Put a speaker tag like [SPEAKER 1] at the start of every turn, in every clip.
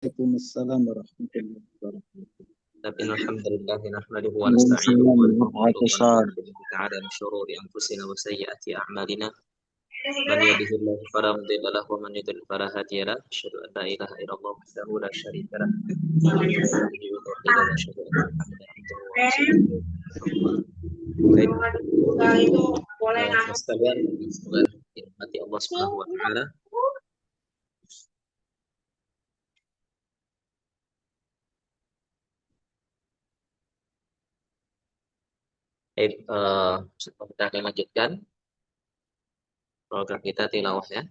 [SPEAKER 1] Waalaikumsalam warahmatullahi wabarakatuh.
[SPEAKER 2] إن الحمد لله نحمده ونستعينه
[SPEAKER 1] Waalaikumsalam
[SPEAKER 2] ونستغفره
[SPEAKER 1] warahmatullahi
[SPEAKER 2] ونعوذ به تعالى من شرور أنفسنا وسيئات أعمالنا من يهده الله فلا مضل له ومن يضلل فلا هادي له أشهد أن لا إله إلا الله وحده لا شريك له وأشهد وحيدا وأشهد أن محمدا عبده ورسوله baik sekalian semoga dirahmati Allah Subhanahu wa taala. Baik, kita akan lanjutkan program kita tilawah ya.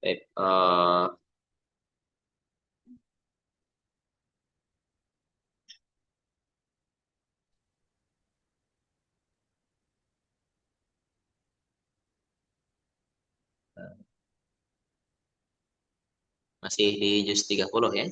[SPEAKER 2] Baik, masih di juz 30 ya.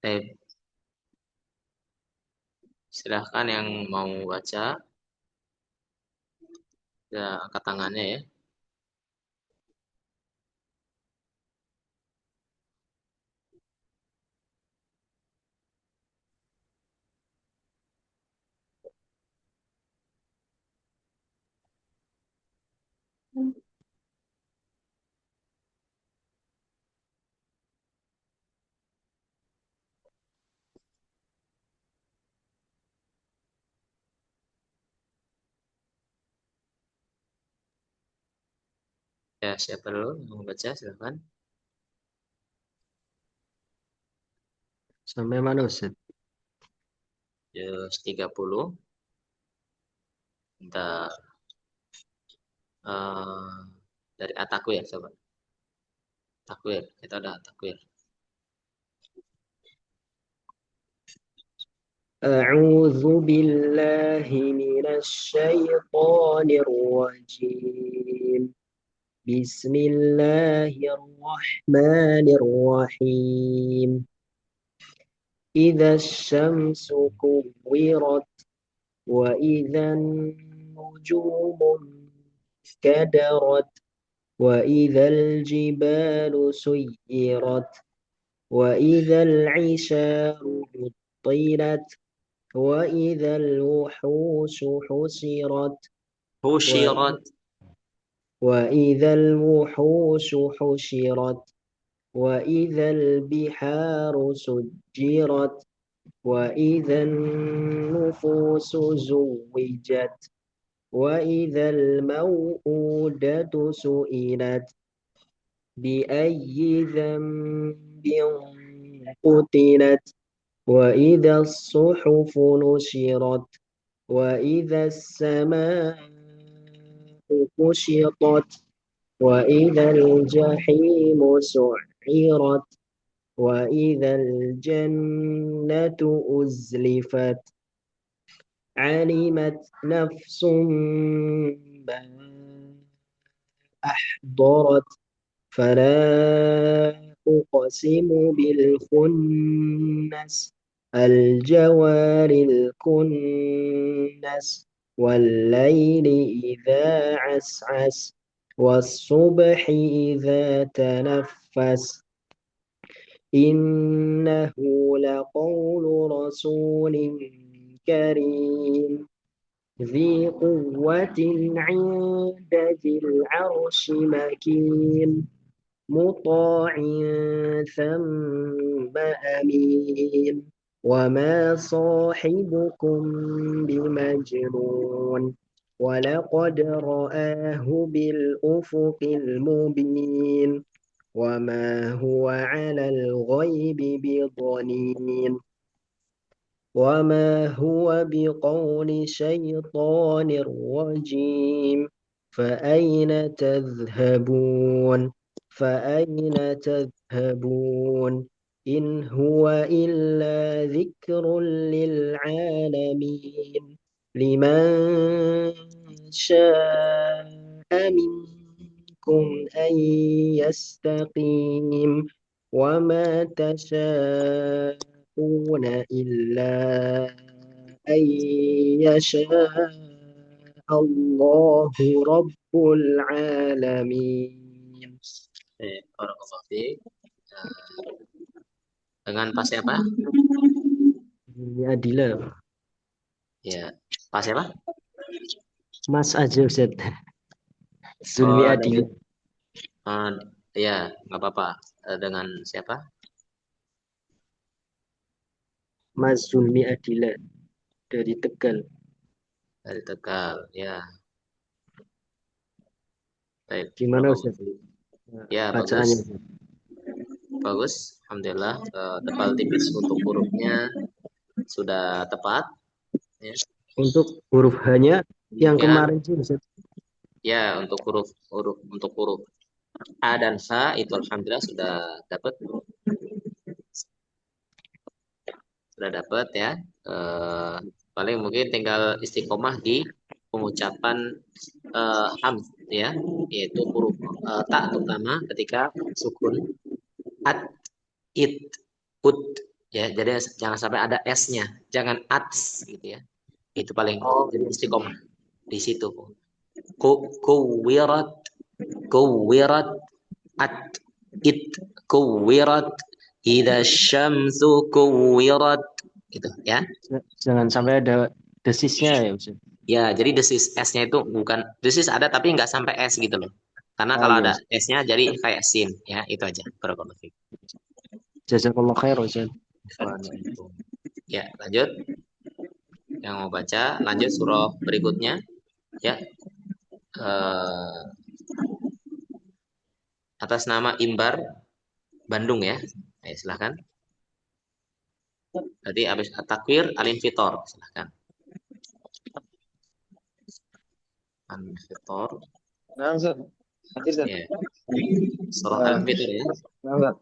[SPEAKER 2] Baik, silahkan yang mau baca, ya angkat tangannya ya. Ya, siapa dulu yang mau baca, silahkan.
[SPEAKER 3] Sampai mana Ustaz?
[SPEAKER 2] Juz 30. Kita dari Atakwir coba. Takwir, kita udah takwir.
[SPEAKER 3] أعوذ بالله من الشيطان الرجيم بسم الله الرحمن الرحيم إذا الشمس كورت وإذا النجوم انكدرت وإذا الجبال سيرت وإذا العشار عطلت وإذا الوحوش حشرت
[SPEAKER 2] Husyirat.
[SPEAKER 3] وإذا الوحوش حشرت وإذا البحار سجرت وإذا النفوس زوجت وإذا الموءودة سئلت بأي ذنب قتلت وإذا الصحف نشرت وإذا السماء كشطت وإذا الجحيم سعرت وإذا الجنة أزلفت علمت نفس ما أحضرت فلا أقسم بالخنس الجوار الكنس والليل إذا عسعس والصبح إذا تنفس إنه لقول رسول كريم ذي قوة عند ذي العرش مكين مطاع ثم أمين وما صاحبكم بمجنون ولقد رآه بالأفق المبين وما هو على الغيب بضنين وما هو بقول شيطان رجيم فأين تذهبون فأين تذهبون إن هو إلا ذكر للعالمين لمن شاء منكم أن يستقيم وما تشاءون إلا أن يشاء الله رب العالمين.
[SPEAKER 2] Barakallahu fiik. Dengan pas apa?
[SPEAKER 3] Ini Adila.
[SPEAKER 2] Ya, pas apa?
[SPEAKER 3] Mas aja Ustaz. Zulmi
[SPEAKER 2] Oh,
[SPEAKER 3] Adila.
[SPEAKER 2] ya, nggak apa-apa. Dengan siapa?
[SPEAKER 3] Mas Zulmi Adila dari Tegal.
[SPEAKER 2] Dari Tegal, ya. Baik,
[SPEAKER 3] Gimana
[SPEAKER 2] barakallahu
[SPEAKER 3] Ustaz?
[SPEAKER 2] fiik. Ya,
[SPEAKER 3] Bacaannya.
[SPEAKER 2] bagus. Bagus, alhamdulillah. Tebal tipis untuk hurufnya sudah tepat. Ya,
[SPEAKER 3] Untuk huruf H-nya yang
[SPEAKER 2] kemudian
[SPEAKER 3] kemarin sih Ustaz.
[SPEAKER 2] ya untuk huruf A dan H itu alhamdulillah sudah dapat ya. Paling mungkin tinggal istiqomah di pengucapan ham ya, yaitu huruf ta terutama ketika sukun at, it, ut ya. Jadi jangan sampai ada s-nya, jangan ats gitu ya. Itu paling jadi istiqomah di situ. Kuwirat, kuwirat, at, it, kuwirat, idza syamsu kuwirat gitu ya.
[SPEAKER 3] Jangan sampai ada desisnya ya Ustaz.
[SPEAKER 2] Ya, jadi desis S-nya itu bukan desis ada tapi nggak sampai S gitu loh. Karena
[SPEAKER 3] Oh
[SPEAKER 2] kalau
[SPEAKER 3] iya
[SPEAKER 2] ada
[SPEAKER 3] Ustaz.
[SPEAKER 2] S-nya jadi kayak sin ya, itu aja. Barakallahu fiik.
[SPEAKER 3] Jazakallah khair Ustaz.
[SPEAKER 2] Waalaikumsalam. Ya, lanjut. Yang mau baca, lanjut surah berikutnya ya. Eh, atas nama Imbar Bandung ya. Ayo, silahkan. Tadi habis takwir Al-Infitor, silahkan. Al-Infitor.
[SPEAKER 1] Nah, Ustaz. Hadir, Ustaz.
[SPEAKER 2] Ya. Surah Al-Infitor ya.
[SPEAKER 1] Nah, Ustaz.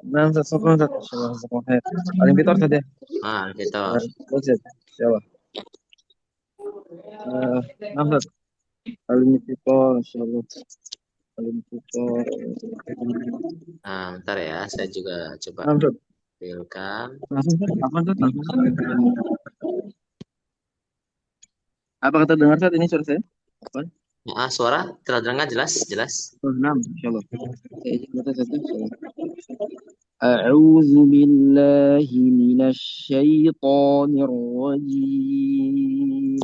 [SPEAKER 1] Nah, Ustaz. Syukran, Ustaz. Insyaallah, jazakallahu khair. Paling pintar, Ustaz ya.
[SPEAKER 2] Al-Infitor.
[SPEAKER 1] Bagus, Ustaz. Insyaallah. Nah, Ustaz. Paling pintar, insyaallah. Paling pintar.
[SPEAKER 2] Nah, bentar ya, saya juga coba
[SPEAKER 1] Nah, Ustaz.
[SPEAKER 2] tampilkan.
[SPEAKER 1] Langsung, Ustaz. Apa, Ustaz? Langsung, Ustaz. Apakah terdengar, Ustaz, ini suara saya? Apa?
[SPEAKER 2] Suara terdengar jelas, jelas.
[SPEAKER 1] Oh, 6, insyaallah. Saya izin baca, Ustaz, insyaallah. أعوذ بالله من الشيطان الرجيم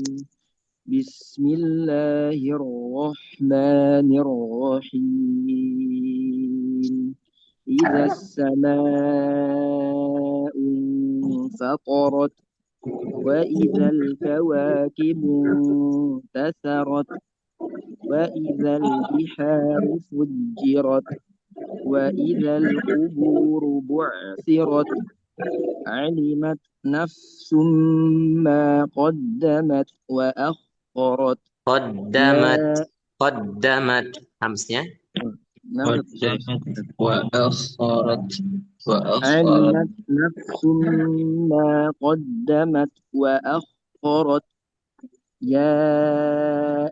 [SPEAKER 1] بسم الله الرحمن الرحيم إذا السماء انفطرت وإذا الكواكب انتثرت وإذا البحار فجرت وإذا القبور بعثرت علمت نفس ما قدمت وأخرت
[SPEAKER 2] Qaddamat hamsnya.
[SPEAKER 1] وأخرت علمت نفس ما قدمت وأخرت يا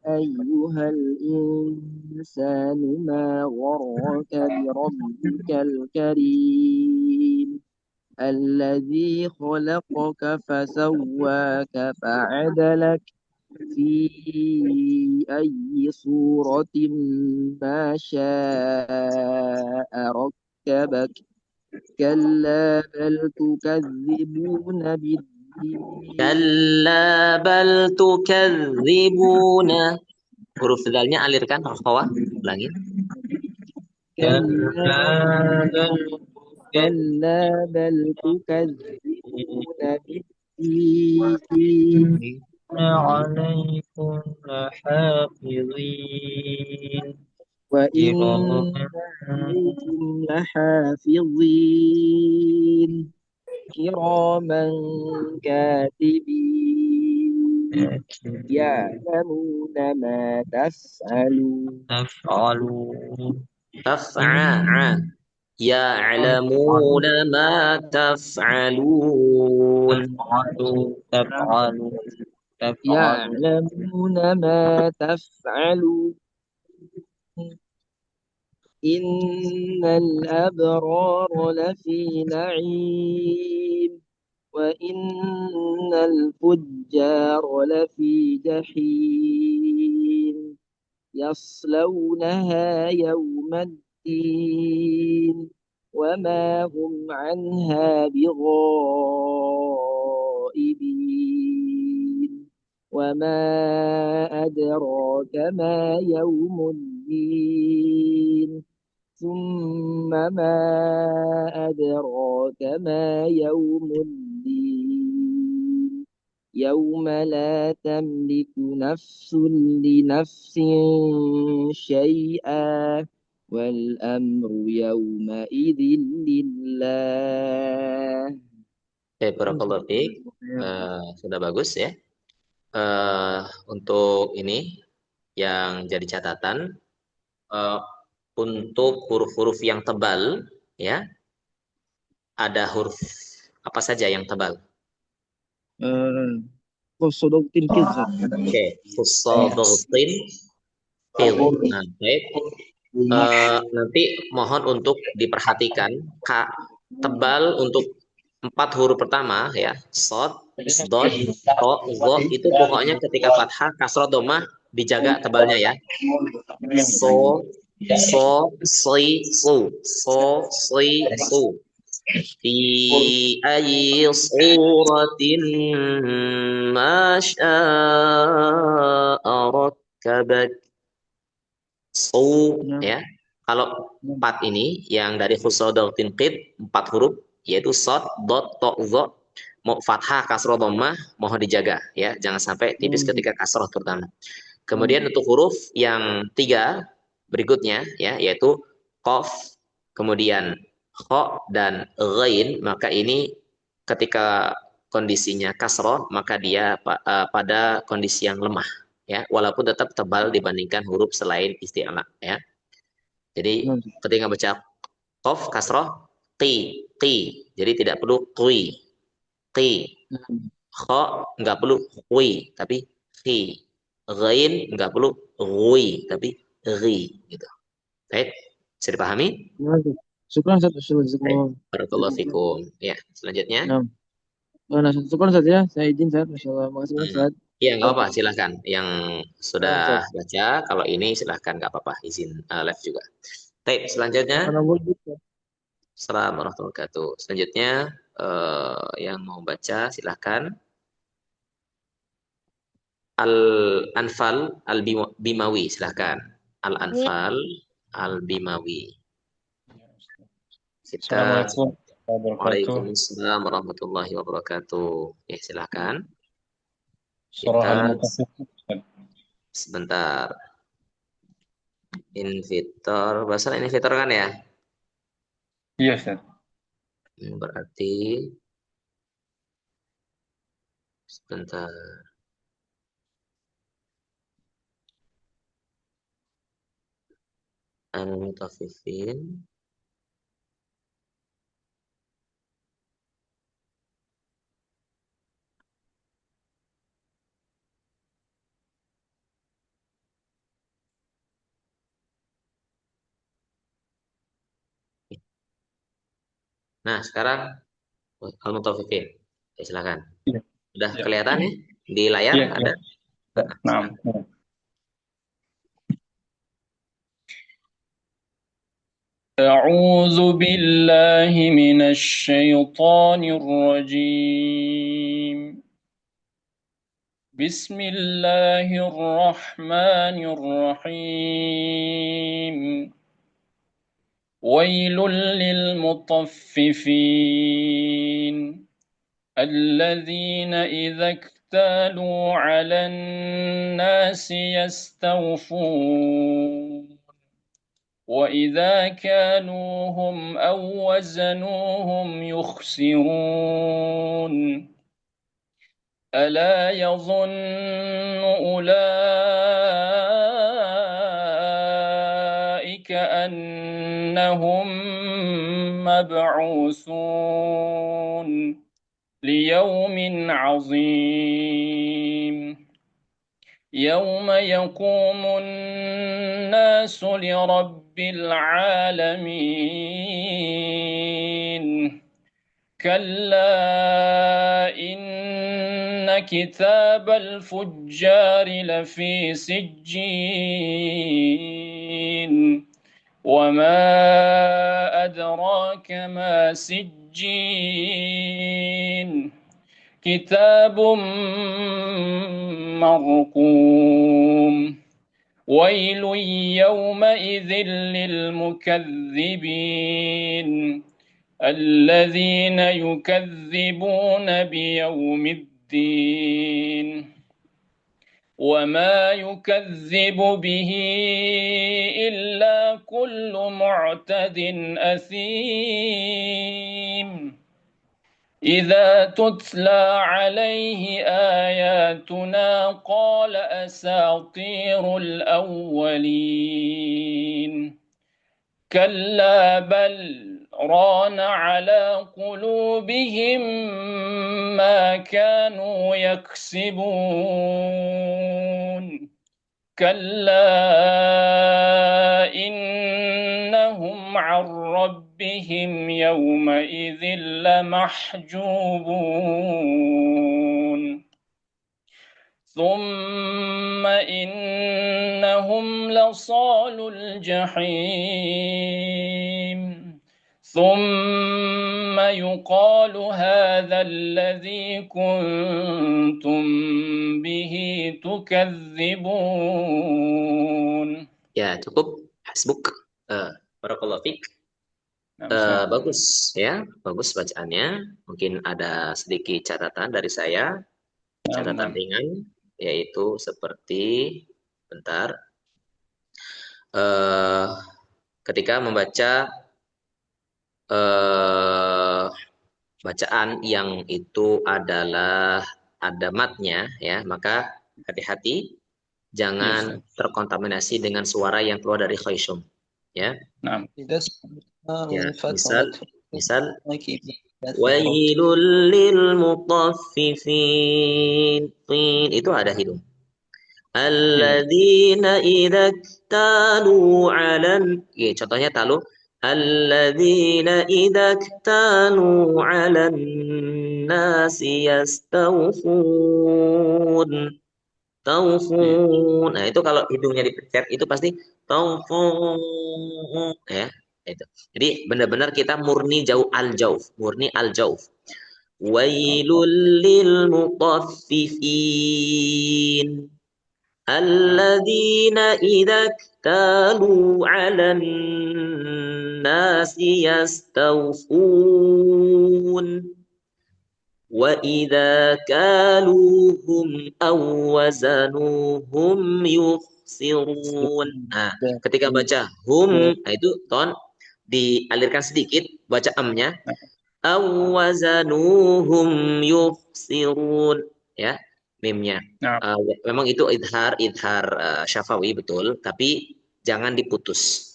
[SPEAKER 1] أيها الإنسان ما غرك بربك الكريم الذي خلقك فسواك فعدلك في أي صورة ما شاء ركبك كلا بل تكذبون بالدين
[SPEAKER 2] Kalla bal tukadzibuna. Huruf dalnya alirkan, huruf bawah. Ulangi.
[SPEAKER 1] كلا بل تكذبون بالدين
[SPEAKER 2] عليكم لحافظين
[SPEAKER 1] وإن
[SPEAKER 2] كراما
[SPEAKER 1] عليكم لحافظين كراما كاتبين
[SPEAKER 2] كاتبين
[SPEAKER 1] يعلمون ما تفعلون.
[SPEAKER 2] تفعلون
[SPEAKER 4] تفعل يعلمون ما تفعلون.
[SPEAKER 2] تفعلون تفعلون
[SPEAKER 1] يعلمون ما تفعلون إن الأبرار لفي نعيم وإن الفجار لفي جحيم يصلونها يوم الدين وما هم عنها بغائبين وما أدراك ما يوم الدين ثم ما أدراك ما يوم الدين يوم لا تملك نفس لنفس شيئا والأمر يومئذ لله.
[SPEAKER 4] Barakallahu fiik. Sudah bagus ya. Untuk ini yang jadi catatan, eh, untuk huruf-huruf yang tebal ya, ada huruf apa saja yang tebal?
[SPEAKER 1] Qasadatin kizat.
[SPEAKER 4] Oke, fusadhatin fil. Nah, baik. Nanti mohon untuk diperhatikan tebal untuk 4 huruf pertama ya, sod, dot, to, zo, itu pokoknya ketika fathah, kasroh, domah dijaga tebalnya ya. So, si, su. Fi ayyi suratin ma syaa rakkabak. So ya. Kalau 4 ini yang dari husadatin qid 4 huruf yaitu sod, dot, to, zo, mau fathah, kasroh, dhammah mohon dijaga ya, jangan sampai tipis ketika kasroh terutama. Kemudian untuk huruf yang 3 berikutnya ya, yaitu qaf, kemudian kha dan ghain, maka ini ketika kondisinya kasroh maka dia pada kondisi yang lemah ya, walaupun tetap tebal dibandingkan huruf selain isti'la ya. Jadi ketika baca qaf kasroh qi, jadi tidak perlu qi, kha nggak perlu qi tapi khi, ghain nggak perlu ghui tapi ghi gitu. Baik, bisa dipahami?
[SPEAKER 1] Syukran Ustaz.
[SPEAKER 4] Baik, barakallahu fikum. Ya, selanjutnya.
[SPEAKER 1] Nah, syukran Ustaz ya. Saya izin Ustaz. Masyaallah. Makasih banyak Ustaz.
[SPEAKER 4] Iya, nggak apa-apa, silahkan. Yang sudah
[SPEAKER 1] Ustaz.
[SPEAKER 4] baca, kalau ini silahkan, nggak apa-apa, izin live juga. Baik, selanjutnya. Assalamualaikum warahmatullahi wabarakatuh. Selanjutnya, yang mau baca, silahkan. Al-Anfal Al-Bimawi, silahkan. Al-Anfal Al-Bimawi. Kita
[SPEAKER 5] Assalamualaikum warahmatullahi wabarakatuh.
[SPEAKER 4] Waalaikumsalam warahmatullahi wabarakatuh. Ya, silakan.
[SPEAKER 5] Surah
[SPEAKER 4] Kita
[SPEAKER 5] Al-Mutaffifin.
[SPEAKER 4] sebentar. Invitor, bahasa invitor kan ya?
[SPEAKER 5] Iya, Ustaz.
[SPEAKER 4] Berarti sebentar. Al-Mutaffifin. Nah, sekarang Al-Mutaffifin. Ya, silakan.
[SPEAKER 5] Iya.
[SPEAKER 4] Udah
[SPEAKER 5] Iya.
[SPEAKER 4] kelihatan ya? Di layar
[SPEAKER 5] Iya,
[SPEAKER 4] ada?
[SPEAKER 5] Nah. أعوذ بالله من الشيطان الرجيم. بسم الله الرحمن الرحيم. ويل للمطففين الذين إذا اكتالوا على الناس يستوفون وإذا كالوهم أو وزنوهم يخسرون ألا يظن أولئك أنهم مبعوثون ليوم عظيم يوم يقوم الناس لرب العالمين كلا إن كتاب الفجار لفي سجين وما أدراك ما سجين كتاب مرقوم ويل يومئذ للمكذبين الذين يكذبون بيوم الدين وما يكذب به إلا كل معتد أثيم إذا تتلى عليه آياتنا قال أساطير الأولين كلا بل ران على قلوبهم ما كانوا يكسبون كلا إنهم عن ربهم يومئذ لمحجوبون ثم إنهم لصالو الجحيم ثم يقال هذا الذي كنتم به تكذبون.
[SPEAKER 4] Ya, cukup. Hasbuk. Barakallahu fiik.
[SPEAKER 5] Nah,
[SPEAKER 4] Bagus ya, bagus bacaannya. Mungkin ada sedikit catatan dari saya, catatan ringan, yaitu seperti bentar. Ketika membaca bacaan yang itu adalah ada matnya ya, maka hati-hati jangan terkontaminasi dengan suara yang keluar dari khayshum ya.
[SPEAKER 5] Nah.
[SPEAKER 4] Ya, misal wailul lil mutaffifin, itu ada hidung. Alladzina idza talu 'alan, ya, contohnya talu. Alladzina idza talu 'alan nasi yastawfun. Taufun. Nah, itu kalau hidungnya dipencet itu pasti taufun ya, itu. Jadi benar-benar kita murni al-jauf, murni al-jauf. Wailul lil mutaffifin alladzina idza talu 'alan nasi yastawfun wa idza kaluhum aw wazanuhum yukhsirun. Nah, ketika baca hum, nah itu ton dialirkan sedikit, baca amnya. Aw wazanuhum yukhsirun ya, mimnya. Memang itu idhar syafawi betul, tapi jangan diputus.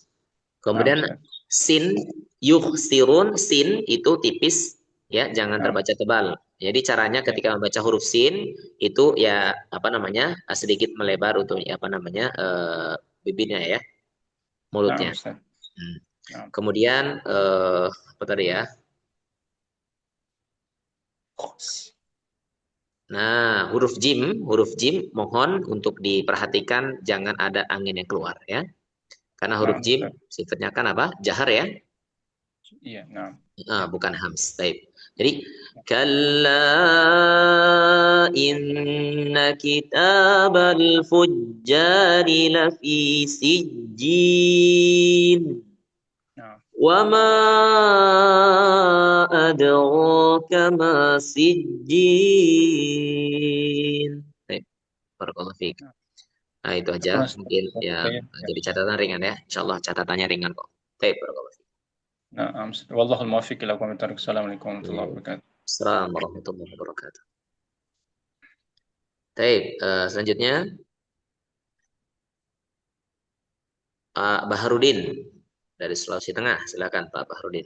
[SPEAKER 4] Kemudian sin yukhsirun, sin itu tipis ya, jangan terbaca tebal. Jadi caranya ketika membaca huruf sin itu ya sedikit melebar untuk bibirnya ya, mulutnya. Kemudian apa tadi ya? Nah, huruf jim mohon untuk diperhatikan jangan ada angin yang keluar ya. Karena huruf jim sifatnya kan apa? Jahar ya.
[SPEAKER 5] Iya,
[SPEAKER 4] bukan hams. Baik. Jadi kalla inna kitabal fujjari lafi sijjin wa ma adraka ma sijjin Barakallahu fiik.
[SPEAKER 5] Nah,
[SPEAKER 4] Nah, itu aja
[SPEAKER 5] syukran, Ustaz.
[SPEAKER 4] mungkin yang
[SPEAKER 5] Baik, ya.
[SPEAKER 4] jadi catatan ringan ya. Insyaallah catatannya ringan kok. Baik, barakallahu fiik.
[SPEAKER 5] Nah, wallahul muwaffiq ila aqwamit thoriq. Assalamualaikum warahmatullahi wabarakatuh.
[SPEAKER 4] Assalamualaikum warahmatullahi wabarakatuh. Baik, selanjutnya Pak Baharudin dari Sulawesi Tengah. Silakan Pak Baharudin.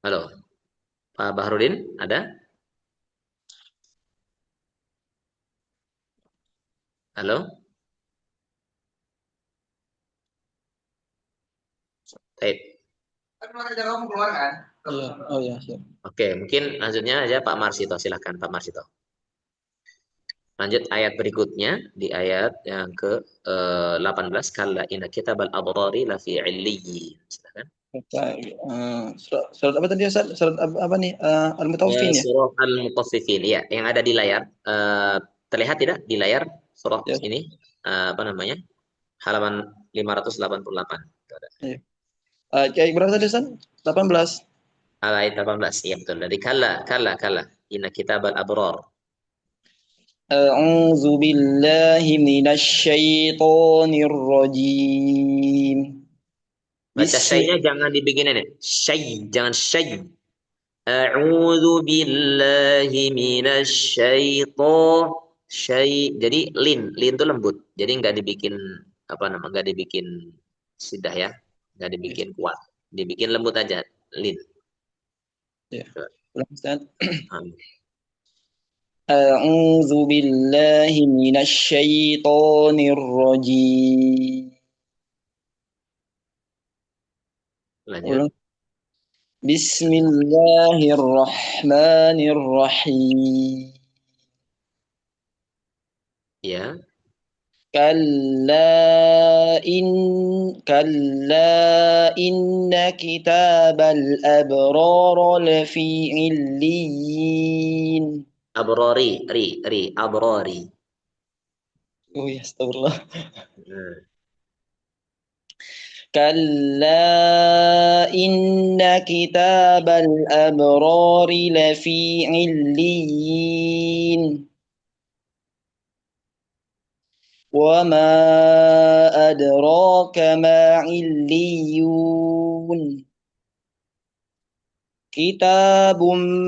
[SPEAKER 4] Halo, Pak Baharudin, ada? Halo? Baik.
[SPEAKER 1] Iya, oh ya, siap.
[SPEAKER 4] Oke, mungkin lanjutnya aja Pak Marsito. Silakan Pak Marsito. Lanjut ayat berikutnya di ayat yang ke 18, kalla inna kitabal abrari lafi illiyyin. Silakan.
[SPEAKER 1] Surat apa tadi Ustaz? Surat apa nih? Al-Mutawaffin ya?
[SPEAKER 4] Surah Al-Mutaffifin ya, yang ada di layar. Terlihat tidak di layar surah
[SPEAKER 1] Ya.
[SPEAKER 4] ini? Apa namanya? Halaman 588. Itu ada.
[SPEAKER 1] Iya. Ayat berapa tadi Ustaz? 18.
[SPEAKER 4] Ayat 18. Iya betul. Dari kalla. Inna kitabal abrar.
[SPEAKER 1] A'udzu billahi minasy syaithanir rajim.
[SPEAKER 4] Baca syai'nya jangan dibikin ini. Jangan syai'. A'udzu billahi minasy syai'. Jadi lin itu lembut. Jadi nggak dibikin nggak dibikin sidah ya, nggak dibikin kuat. Dibikin lembut aja, lin.
[SPEAKER 1] Ya. Ulang Ustaz.
[SPEAKER 4] Amin.
[SPEAKER 1] A'udzu billahi minasy syaithanir rajim.
[SPEAKER 4] Lanjut.
[SPEAKER 1] Ulang. Bismillahirrahmanirrahim.
[SPEAKER 4] Ya.
[SPEAKER 1] كلا إن كتاب الأبرار لفي عليين.
[SPEAKER 4] Abrari.
[SPEAKER 1] Oh ya, astagfirullah.
[SPEAKER 4] Hmm.
[SPEAKER 1] كلا إن كتاب الأبرار لفي عليين. وما أدراك ما عليون. كتاب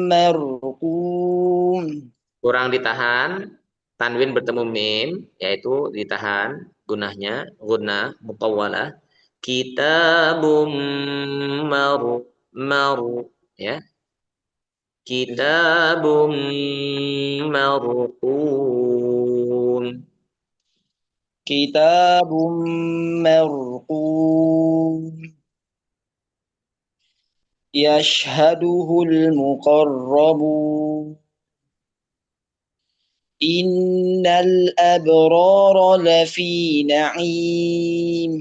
[SPEAKER 1] مرقوم.
[SPEAKER 4] Kurang ditahan, tanwin bertemu mim, yaitu ditahan gunahnya, gunnah mutawwalah. Kitabum maru ya. Kitabum marqum.
[SPEAKER 1] كتاب مرقوم يشهده المقربون إن الأبرار لفي نعيم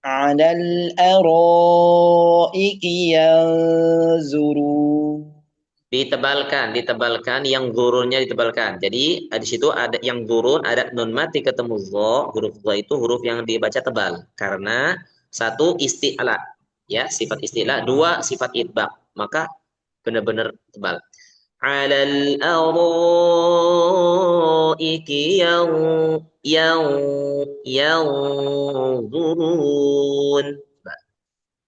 [SPEAKER 1] على الأرائك ينظرون.
[SPEAKER 4] Ditebalkan yang zurunnya ditebalkan. Jadi di situ ada yang zurun, ada nun mati ketemu dha. Huruf dha itu huruf yang dibaca tebal karena satu isti'la ya, sifat isti'la, dua sifat itbaq. Maka benar-benar tebal. Alal araiki yanzurun.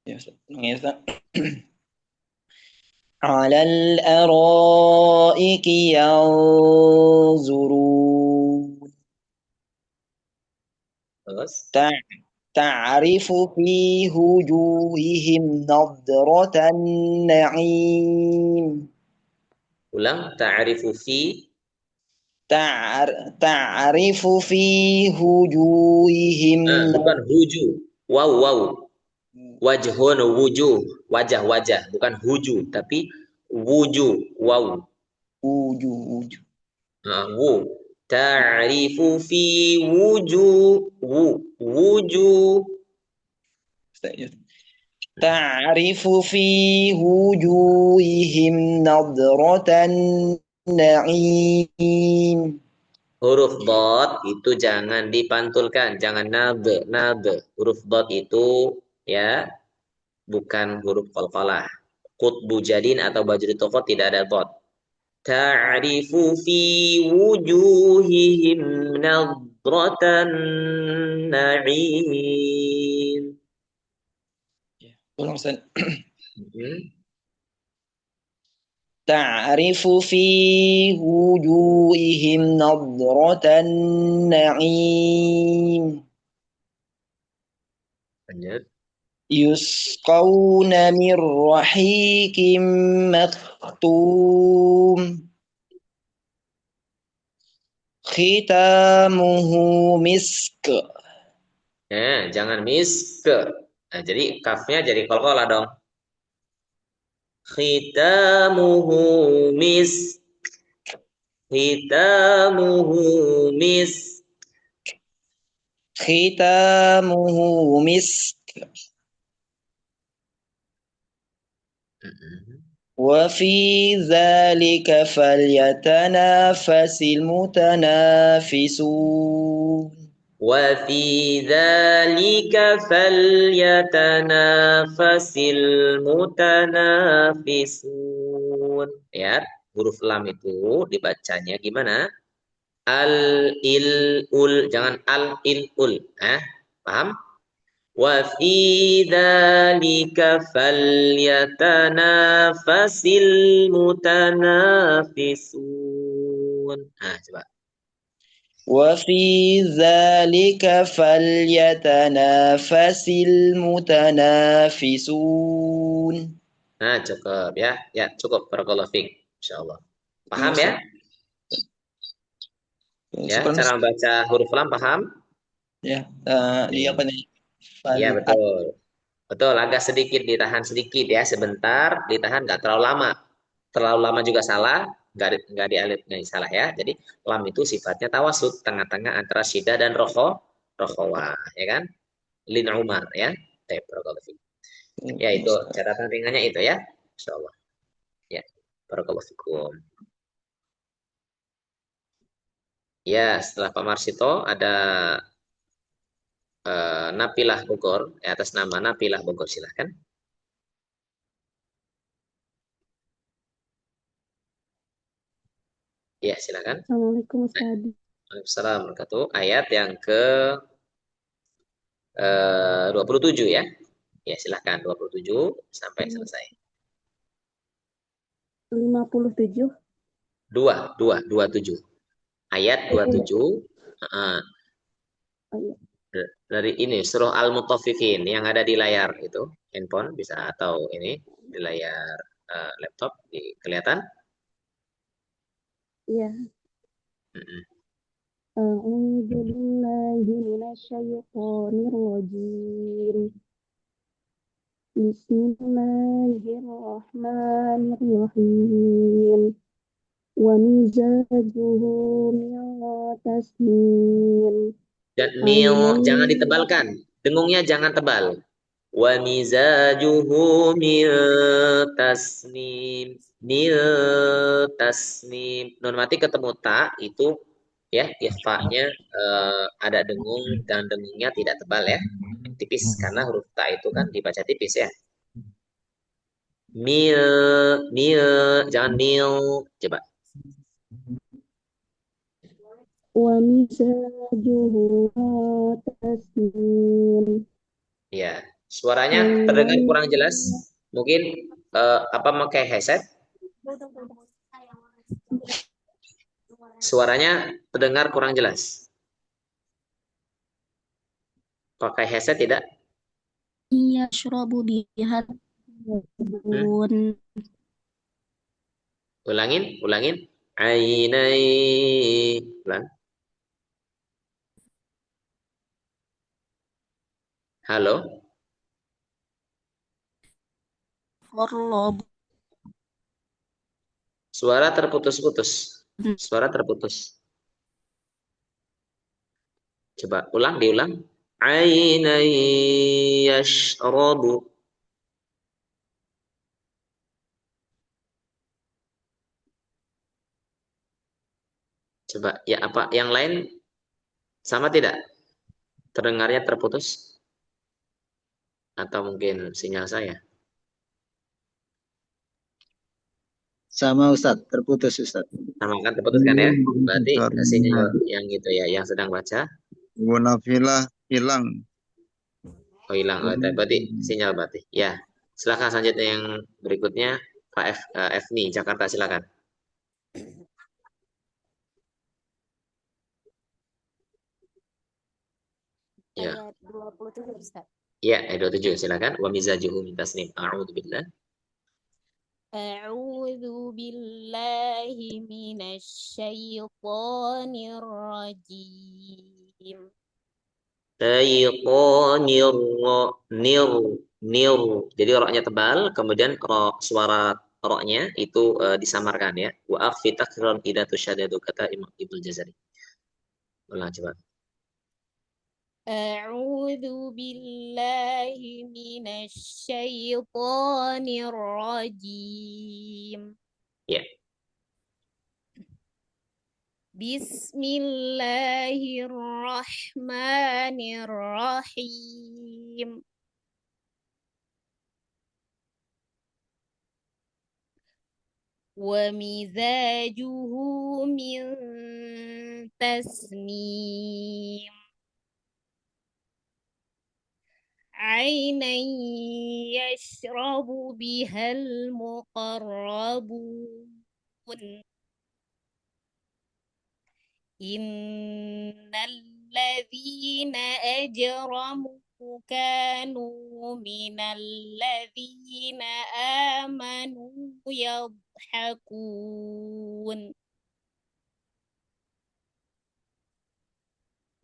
[SPEAKER 1] Ya, Ustaz. على الأرائك ينظرون تعرف في وجوههم نضرة النعيم.
[SPEAKER 4] Ulang, ta'rifu fi
[SPEAKER 1] تعرف في وجوههم
[SPEAKER 4] bukan huju. Wow. Wajhun wujuh, wajah, bukan huju, tapi wujuh, wow.
[SPEAKER 1] wujuh.
[SPEAKER 4] Ta'rifu fi wujuh.
[SPEAKER 1] تعرف في وجوههم نضرة النعيم.
[SPEAKER 4] Huruf dot itu jangan dipantulkan, jangan nabe. Huruf dot itu ya bukan huruf qalqalah. Qutbu Jadin atau Bajri Toko tidak ada dot. Ta'rifu fi wujuhihim nadratan na'im.
[SPEAKER 1] Ulang Ustaz.
[SPEAKER 4] Hmm.
[SPEAKER 1] Ta'rifu fi wujuhihim nadratan na'im.
[SPEAKER 4] Lanjut.
[SPEAKER 1] Yusqawna min rahikim maktum. Khitamuhu misk.
[SPEAKER 4] Jangan misk. Nah, jadi kafnya jadi qalqalah dong. Khitamuhu misk. Khitamuhu misk.
[SPEAKER 1] Khitamuhu misk. وفي ذلك فليتنافس المتنافسون
[SPEAKER 4] وفي ذلك فليتنافس المتنافسون. Ya, huruf lam itu dibacanya gimana? Al il ul, jangan al il ul. Paham? Wa fi dzalika falyatanafasil mutanafisun. Coba.
[SPEAKER 1] وفي ذلك فليتنافس المتنافسون.
[SPEAKER 4] Cukup ya. Ya, cukup. Barakallahu fiik. Insyaallah. Paham
[SPEAKER 1] Iya,
[SPEAKER 4] ya? Ya,
[SPEAKER 1] Syukran,
[SPEAKER 4] cara
[SPEAKER 1] Mas.
[SPEAKER 4] membaca huruf lam paham?
[SPEAKER 1] Ya, di apa nih?
[SPEAKER 4] Iya, betul. Betul, agak sedikit ditahan sedikit ya, sebentar, ditahan nggak terlalu lama. Terlalu lama juga salah, nggak dialif nggak salah ya. Jadi lam itu sifatnya tawasud, tengah-tengah antara syiddah dan rokhawah, ya kan? Lin Umar ya. Barakallahu fiik. Ya itu catatan ringannya itu ya, insyaallah. Ya, barakallahu fikum. Ya, setelah Pak Marsito ada Napilah Bogor, atas nama Napilah Bogor, silahkan. Ya, silakan.
[SPEAKER 6] Assalamualaikum Ustaz.
[SPEAKER 4] Waalaikumsalam warahmatullahi wabarakatuh. Ayat yang ke 27 ya. Ya, silahkan 27 sampai selesai.
[SPEAKER 6] 57.
[SPEAKER 4] 27. Ayat 27
[SPEAKER 6] iya.
[SPEAKER 4] dari ini surah Al-Mutaffifin yang ada di layar itu, handphone bisa atau ini di layar laptop kelihatan?
[SPEAKER 6] Iya. A'udzu billahi minasyaitonir rajim. Bismillahirrahmanirrahim. Wa mizajuhu min tasnim.
[SPEAKER 4] Dan mil jangan ditebalkan. Dengungnya jangan tebal. Wa mizajuhu min tasnim. Mil tasnim. Nun mati ketemu ta itu ya ikhfa-nya ada dengung dan dengungnya tidak tebal ya. Tipis karena huruf ta itu kan dibaca tipis ya. Mil jangan mil. Coba.
[SPEAKER 6] Wa mizajuhu tasnim.
[SPEAKER 4] Ya, suaranya terdengar kurang jelas. Mungkin apa pakai headset? Suaranya terdengar kurang jelas. Pakai headset tidak?
[SPEAKER 6] Iya, syurabu biha.
[SPEAKER 4] Ulangin. Ainai. Ulang. Halo. Suara terputus-putus. Suara terputus. Coba diulang. Ainai yashrabu. Coba ya apa yang lain sama tidak? Terdengarnya terputus? Atau mungkin sinyal saya?
[SPEAKER 7] Sama Ustadz, terputus Ustadz.
[SPEAKER 4] Sama kan terputus kan ya? Berarti sinyal yang gitu ya, yang sedang baca.
[SPEAKER 7] Gunafilah hilang.
[SPEAKER 4] Oh hilang, oh, berarti sinyal berarti. Ya, silakan selanjutnya yang berikutnya Pak Fni Jakarta silakan. Ya.
[SPEAKER 8] Ayat 27 Ustaz.
[SPEAKER 4] Ya, ayat 27 silakan. Wa mizajuhu min tasnim. A'udzu billah.
[SPEAKER 8] A'udzu billahi minasyaitonir rajim.
[SPEAKER 4] Syaitonir nir nir. Jadi roknya tebal, kemudian suara roknya itu disamarkan ya. Wa akhfi takran idza tusyadadu kata Imam Ibnu Jazari. Ulang coba.
[SPEAKER 8] A'udzu billahi minasyaitonir rajim.
[SPEAKER 4] Ya.
[SPEAKER 8] Bismillahirrahmanirrahim. Wa mizajuhu min tasnim. Ainan yashrabu bihal muqarrabun. Innal ladzina ajramu kanu minal ladzina amanu yadhakun.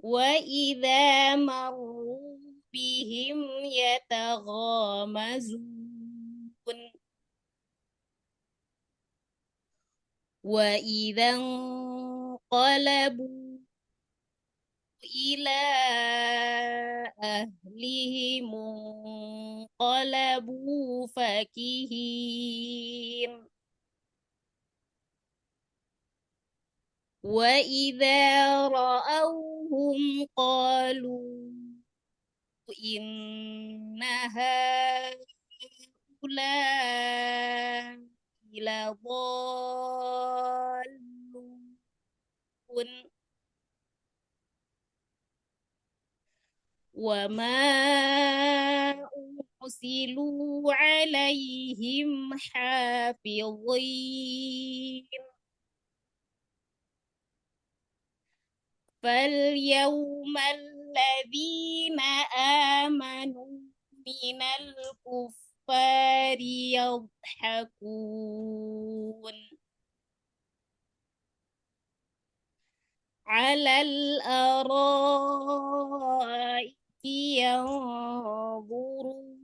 [SPEAKER 8] Wa idza marru bihim yataghamazun. Wa idza qalabu ila ahlihim qalabu fakihin. Wa idza ra'awhum qalu inna haula'i ladallun. Wa ma ursilu alaihim hafizin. فاليوم الذين آمنوا من الكفار يضحكون على الأرائك ينظرون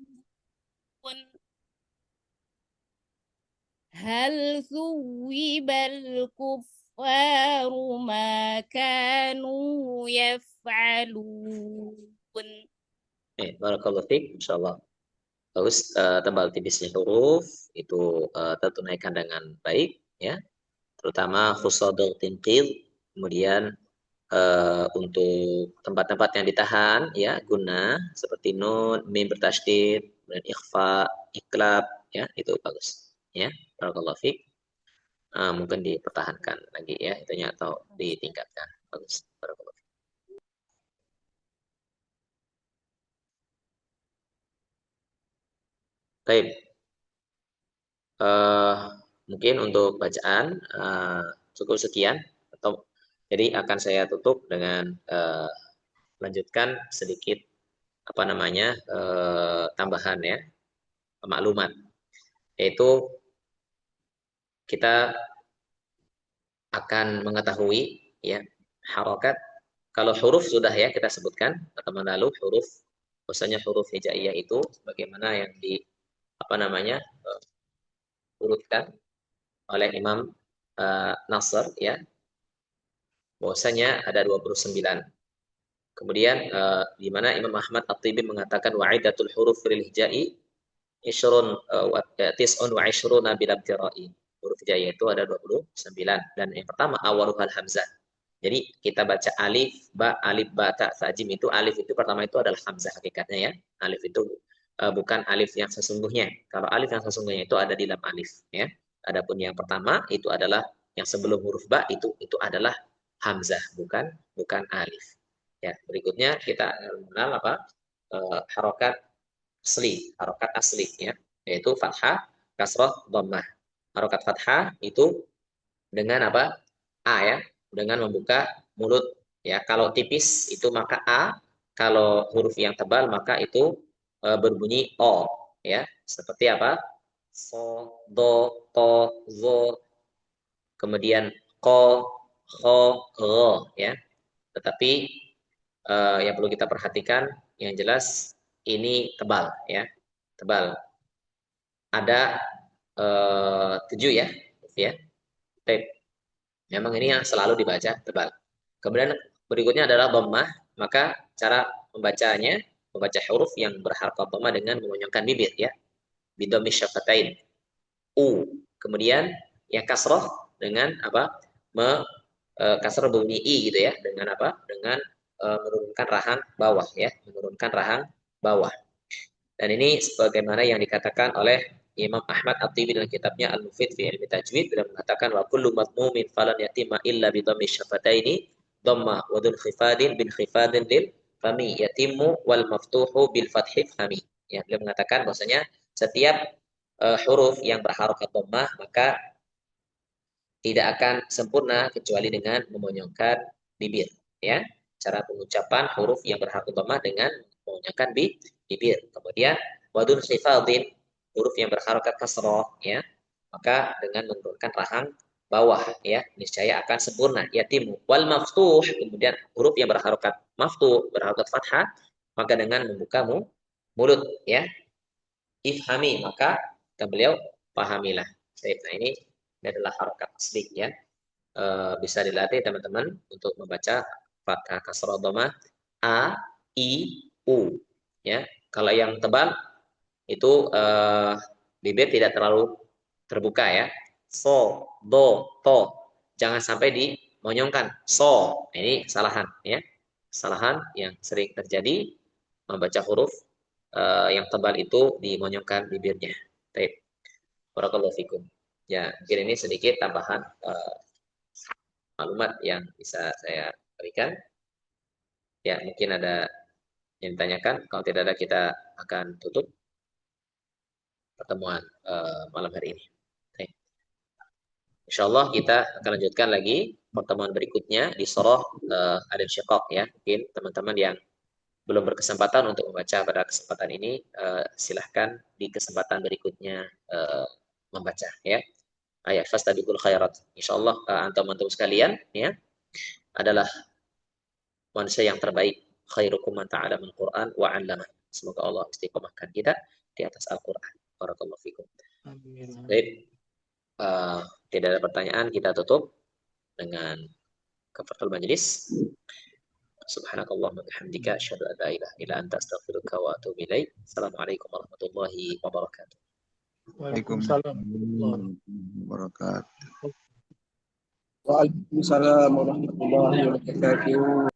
[SPEAKER 8] هل ثوب الكفار ما كانوا يفعلون.
[SPEAKER 4] Barakallahu fiik, insyaallah. Bagus, tebal tipisnya huruf itu tertunaikan dengan baik ya. Terutama khusadul tinqil, kemudian untuk tempat-tempat yang ditahan ya guna seperti nun, mim bertasydid, kemudian ikhfa, iklab ya, itu bagus ya. Barakallahu fiik. Mungkin dipertahankan lagi ya itunya atau ditingkatkan. Bagus. Barakallahu fiik. Baik. Mungkin untuk bacaan cukup sekian atau jadi akan saya tutup dengan lanjutkan sedikit apa namanya tambahan ya maklumat, yaitu kita akan mengetahui ya harokat. Kalau huruf sudah ya kita sebutkan pertemuan lalu huruf, bahwasanya huruf hijaiyah itu bagaimana yang di apa namanya urutkan oleh Imam Nasr ya, bahwasanya ada 29. Kemudian di mana Imam Ahmad At-Tibi mengatakan wa'idatul huruf fil hijai isyrun tis'un wa isyruna bil abtirai. Huruf hijaiyah itu ada 29 dan yang pertama awaluhal hamzah. Jadi kita baca alif ba ta sa jim, itu alif itu pertama itu adalah hamzah hakikatnya ya. Alif itu bukan alif yang sesungguhnya. Kalau alif yang sesungguhnya itu ada di dalam alif ya. Adapun yang pertama itu adalah yang sebelum huruf ba itu adalah hamzah, bukan alif. Ya, berikutnya kita mengenal apa? Harokat asli ya, yaitu fathah, kasrah, dhammah. Harokat fathah itu dengan apa? A ya, dengan membuka mulut ya. Kalau tipis itu maka A, kalau huruf yang tebal maka itu berbunyi O ya. Seperti apa? So, do, to, zo, kemudian ko, kho, ro ya. Tetapi yang perlu kita perhatikan yang jelas ini tebal ya. Tebal. Ada 7 ya. Baik. Memang ini yang selalu dibaca tebal. Kemudian berikutnya adalah dhammah, maka cara membacanya, membaca huruf yang berharkat dhammah dengan mengonyokan bibir ya. Bidhammi syafatain. U. Kemudian yang kasroh dengan apa? Kasroh bunyi I gitu ya. Dengan apa? Dengan menurunkan rahang bawah ya. Menurunkan rahang bawah. Dan ini sebagaimana yang dikatakan oleh Imam Ahmad At-Tibi dalam kitabnya Al-Mufid fi Ilmi Tajwid, beliau mengatakan wa kullu madmumin falan yatima illa bi dhammi syafataini dhamma wa dun khifadin bin khifadin lil fami yatimu wal maftuhu bil fathi fami. Ya, beliau mengatakan bahwasanya setiap huruf yang berharokat dhammah maka tidak akan sempurna kecuali dengan memonyongkan bibir ya. Cara pengucapan huruf yang berharokat dhammah dengan memonyongkan bibir. Kemudian wadun khifadin, huruf yang berharokat kasroh ya, maka dengan menurunkan rahang bawah ya, niscaya akan sempurna. Yatimu wal maftuh, kemudian huruf yang berharokat maftuh, berharokat fathah, maka dengan membuka mulut ya. Ifhami, maka kata beliau pahamilah. Nah, ini adalah harokat asli ya. Bisa dilatih teman-teman untuk membaca fathah kasroh dhammah a, i, u ya. Kalau yang tebal itu bibir tidak terlalu terbuka ya. So, do, to. Jangan sampai dimonyongkan. So, ini kesalahan ya. Kesalahan yang sering terjadi membaca huruf yang tebal itu dimonyongkan bibirnya. Baik. Barakallahu fikum. Ya, mungkin ini sedikit tambahan maklumat yang bisa saya berikan. Ya, mungkin ada yang ditanyakan. Kalau tidak ada kita akan tutup pertemuan malam hari ini. Baik. Insyaallah kita akan lanjutkan lagi pertemuan berikutnya di surah Al-Insyiqaq ya. Mungkin teman-teman yang belum berkesempatan untuk membaca pada kesempatan ini, silahkan di kesempatan berikutnya membaca ya. Ayat fastabiqul khairat. Insyaallah antum-antum sekalian ya adalah manusia yang terbaik. Khairukum man ta'allama al-Qur'an wa 'allama. Semoga Allah istiqomahkan kita di atas Al-Qur'an. Barakallahu fikum. Baik. Tidak ada pertanyaan, kita tutup dengan kafaratul majlis. Subhanakallahumma bihamdika asyhadu an la ilaha illa anta astaghfiruka wa atubu ilaik. Assalamualaikum warahmatullahi wabarakatuh.
[SPEAKER 7] Waalaikumsalam warahmatullahi wabarakatuh.
[SPEAKER 9] Waalaikumsalam warahmatullahi wabarakatuh.